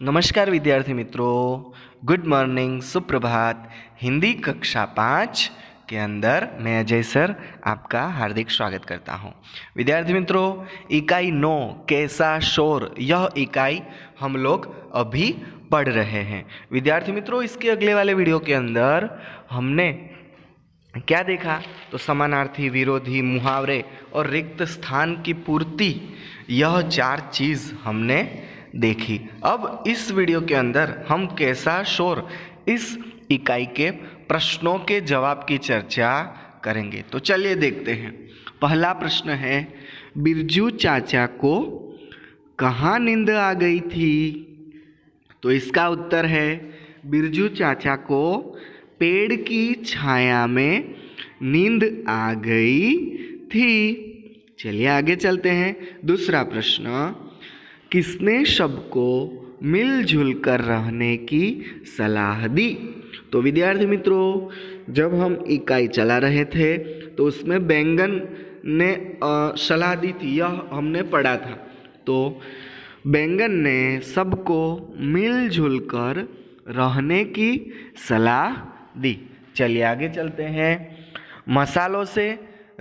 नमस्कार विद्यार्थी मित्रों, गुड मॉर्निंग, सुप्रभात। हिंदी कक्षा 5 के अंदर मैं अजय सर आपका हार्दिक स्वागत करता हूं। विद्यार्थी मित्रों, इकाई 9 कैसा शोर, यह इकाई हम लोग अभी पढ़ रहे हैं। विद्यार्थी मित्रों, इसके अगले वाले वीडियो के अंदर हमने क्या देखा, तो समानार्थी, विरोधी, मुहावरे और रिक्त स्थान की पूर्ति, यह 4 चीज़ हमने देखी। अब इस वीडियो के अंदर हम कैसा शोर इस इकाई के प्रश्नों के जवाब की चर्चा करेंगे। तो चलिए देखते हैं। पहला प्रश्न है, बिरजू चाचा को कहाँ नींद आ गई थी? तो इसका उत्तर है, बिरजू चाचा को पेड़ की छाया में नींद आ गई थी। चलिए आगे चलते हैं। दूसरा प्रश्न, किसने सबको मिलजुल कर रहने की सलाह दी? तो विद्यार्थी मित्रों, जब हम इकाई चला रहे थे तो उसमें बैंगन ने सलाह दी थी, यह हमने पढ़ा था। तो बैंगन ने सबको मिलजुल कर रहने की सलाह दी। चलिए आगे चलते हैं। मसालों से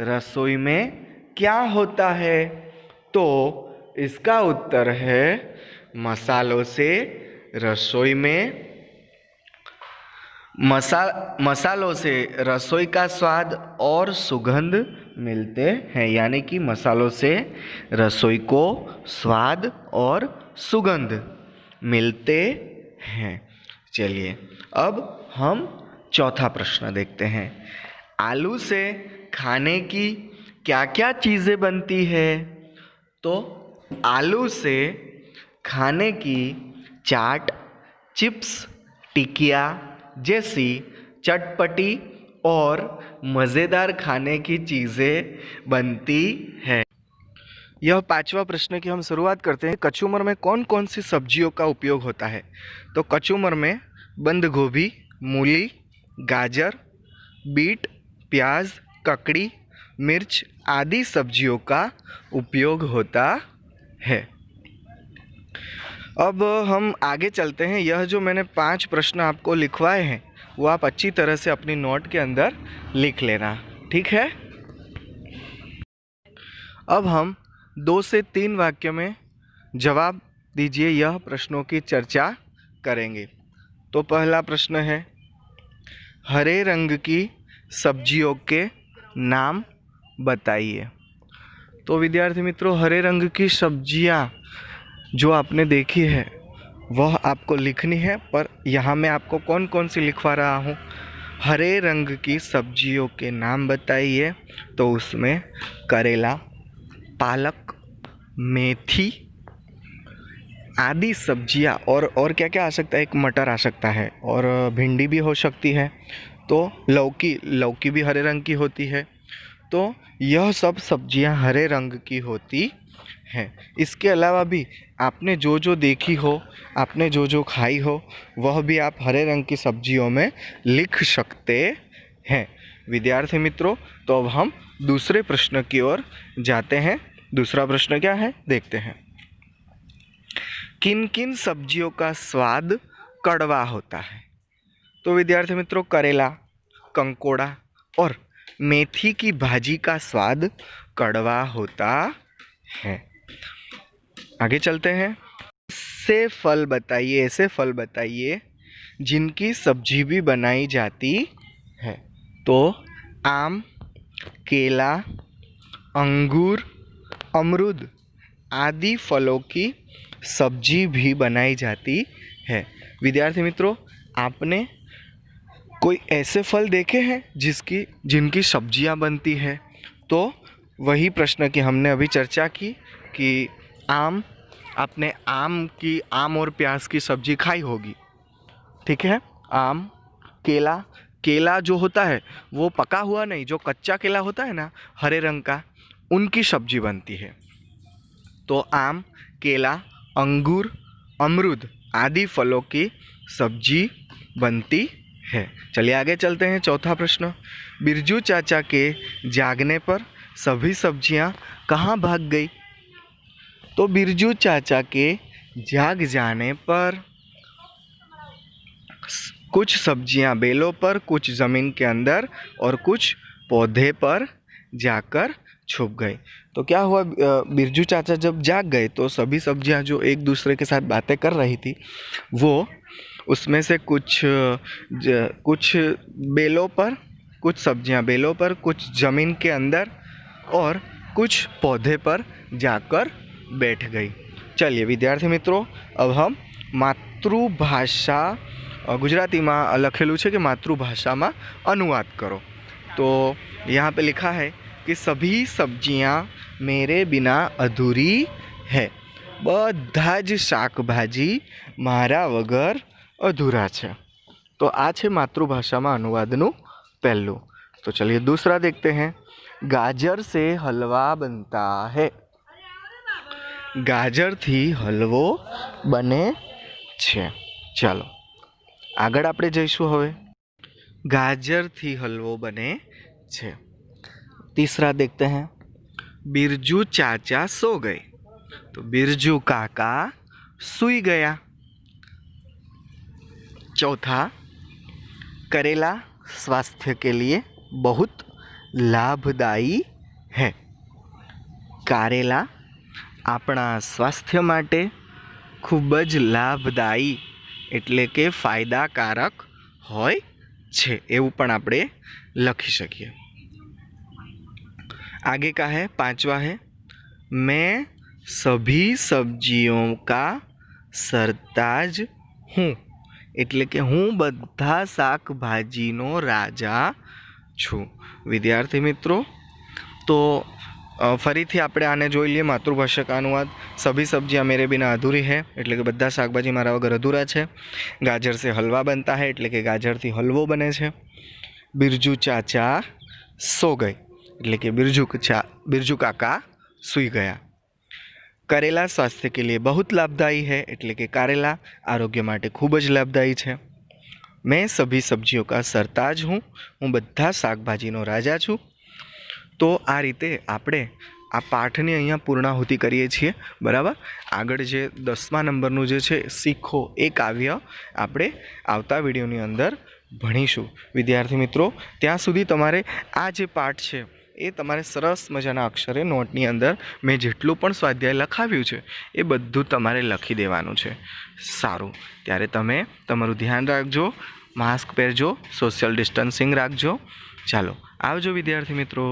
रसोई में क्या होता है? तो इसका उत्तर है, मसालों से रसोई में मसालों से रसोई का स्वाद और सुगंध मिलते हैं। यानी कि मसालों से रसोई को स्वाद और सुगंध मिलते हैं। चलिए अब हम चौथा प्रश्न देखते हैं। आलू से खाने की क्या क्या चीज़ें बनती है? तो आलू से खाने की चाट, चिप्स, टिकिया जैसी चटपटी और मज़ेदार खाने की चीज़ें बनती है। यह 5वां प्रश्न की हम शुरुआत करते हैं। कचूमर में कौन कौन सी सब्जियों का उपयोग होता है? तो कचूमर में बंद गोभी, मूली, गाजर, बीट, प्याज, ककड़ी, मिर्च आदि सब्जियों का उपयोग होता है। अब हम आगे चलते हैं। यह जो मैंने 5 प्रश्न आपको लिखवाए हैं वो आप अच्छी तरह से अपनी नोट के अंदर लिख लेना, ठीक है? अब हम 2 से 3 वाक्य में जवाब दीजिए, यह प्रश्नों की चर्चा करेंगे। तो पहला प्रश्न है, हरे रंग की सब्जियों के नाम बताइए। तो विद्यार्थी मित्रों, हरे रंग की सब्जियां जो आपने देखी है वह आपको लिखनी है, पर यहाँ मैं आपको कौन कौन सी लिखवा रहा हूँ। हरे रंग की सब्जियों के नाम बताइए। तो उसमें करेला, पालक, मेथी आदि सब्जियाँ और क्या क्या आ सकता है, एक मटर आ सकता है और भिंडी भी हो सकती है। तो लौकी भी हरे रंग की होती है। तो यह सब सब्जियां हरे रंग की होती हैं। इसके अलावा भी आपने जो जो देखी हो, आपने जो जो खाई हो, वह भी आप हरे रंग की सब्जियों में लिख सकते हैं। विद्यार्थी मित्रों, तो अब हम दूसरे प्रश्न की ओर जाते हैं। दूसरा प्रश्न क्या है, देखते हैं। किन किन सब्जियों का स्वाद कड़वा होता है? तो विद्यार्थी मित्रों, करेला, कंकोड़ा और मेथी की भाजी का स्वाद कड़वा होता है। आगे चलते हैं। ऐसे फल बताइए जिनकी सब्जी भी बनाई जाती है। तो आम, केला, अंगूर, अमरूद आदि फलों की सब्जी भी बनाई जाती है। विद्यार्थी मित्रों, आपने कोई ऐसे फल देखे हैं जिनकी सब्जियां बनती है? तो वही प्रश्न की हमने अभी चर्चा की कि आपने आम और प्याज की सब्जी खाई होगी, ठीक है? आम, केला जो होता है वो पका हुआ नहीं, जो कच्चा केला होता है ना, हरे रंग का, उनकी सब्जी बनती है। तो आम, केला, अंगूर, अमरूद आदि फलों की सब्जी बनती है। चलिए आगे चलते हैं। चौथा प्रश्न, बिरजू चाचा के जागने पर सभी सब्जियां कहाँ भाग गई? तो बिरजू चाचा के जाग जाने पर कुछ सब्जियां बेलों पर, कुछ ज़मीन के अंदर और कुछ पौधे पर जाकर छुप गई। तो क्या हुआ, बिरजू चाचा जब जाग गए तो सभी सब्जियां जो एक दूसरे के साथ बातें कर रही थी, वो उसमें से कुछ बेलों पर, कुछ सब्जियां बेलों पर, कुछ ज़मीन के अंदर और कुछ पौधे पर जाकर बैठ गई। चलिए विद्यार्थी मित्रों, अब हम मातृभाषा गुजराती में लखेलू है कि मातृभाषा में अनुवाद करो। तो यहाँ पे लिखा है कि सभी सब्जियां मेरे बिना अधूरी है, बधा ज शाकभाजी मारा वगर अधूरा है। तो आ छे मातृभाषा में अनुवादनु पहलू। तो चलिए दूसरा देखते हैं। गाजर से हलवा बनता है। गाजर थी हलवो बने छे। चलो आगळ आपणे जईशुं हवे। गाजर थी हलवो बने छे। तीसरा देखते हैं। बिरजू चाचा सो गए। तो बिरजू काका सूई गया। चौथा, करेला स्वास्थ्य के लिए बहुत लाभदायी है। कारेला अपना स्वास्थ्य माटे खूब ज लाभदायी एटले के फायदाकारक होय छे, एवुं पण आपणे लखी शकीए। आगे का है, पांचवा है, मैं सभी सब्जियों का सरताज हूँ, एटले के हूँ बधा शाकभाजीनो राजा छूँ। विद्यार्थी मित्रों, तो फरीथी આપણે આને જોઈ લઈએ। માતૃભાષા का अनुवाद। सभी सब्जियां मेरे बिना अधूरी है, एटले के बधा शाकभाजी मारा वगर अधूरा है। गाजर से हलवा बनता है, एटले के गाजर थी हलवो बने छे। बिरजू चाचा सो गए, एटले के बिरजू काका सूई गया। करेला स्वास्थ्य के लिए बहुत लाभदायी है, एटले के कारेला आरोग्य माटे खूब ज लाभदायी है। मैं सभी सब्जियों का सरताज हूँ, हूँ बधा शाकभाजीनो राजा छूँ। तो आ रीते आपणे आ पाठनी अहींया पूर्णाहुति करीए छीए, बराबर। आगळ जे 10मा नंबरनुं जे छे सीखो ए काव्य आपणे आवता विडियोनी अंदर भणीशुं। विद्यार्थी मित्रों, त्यां सुधी तमारे आ जे पाठ छे ए तमारे सरस मजाना अक्षरे नोटनी अंदर मैं जेटલું પણ સ્વાધ્યાય લખાવ્યું છે એ બધું તમારે લખી દેવાનું છે। સારું, ત્યારે તમે તમારું ધ્યાન રાખજો, માસ્ક પહેરજો, સોશિયલ ડિસ્ટન્સિંગ રાખજો। ચાલો આવજો વિદ્યાર્થી મિત્રો।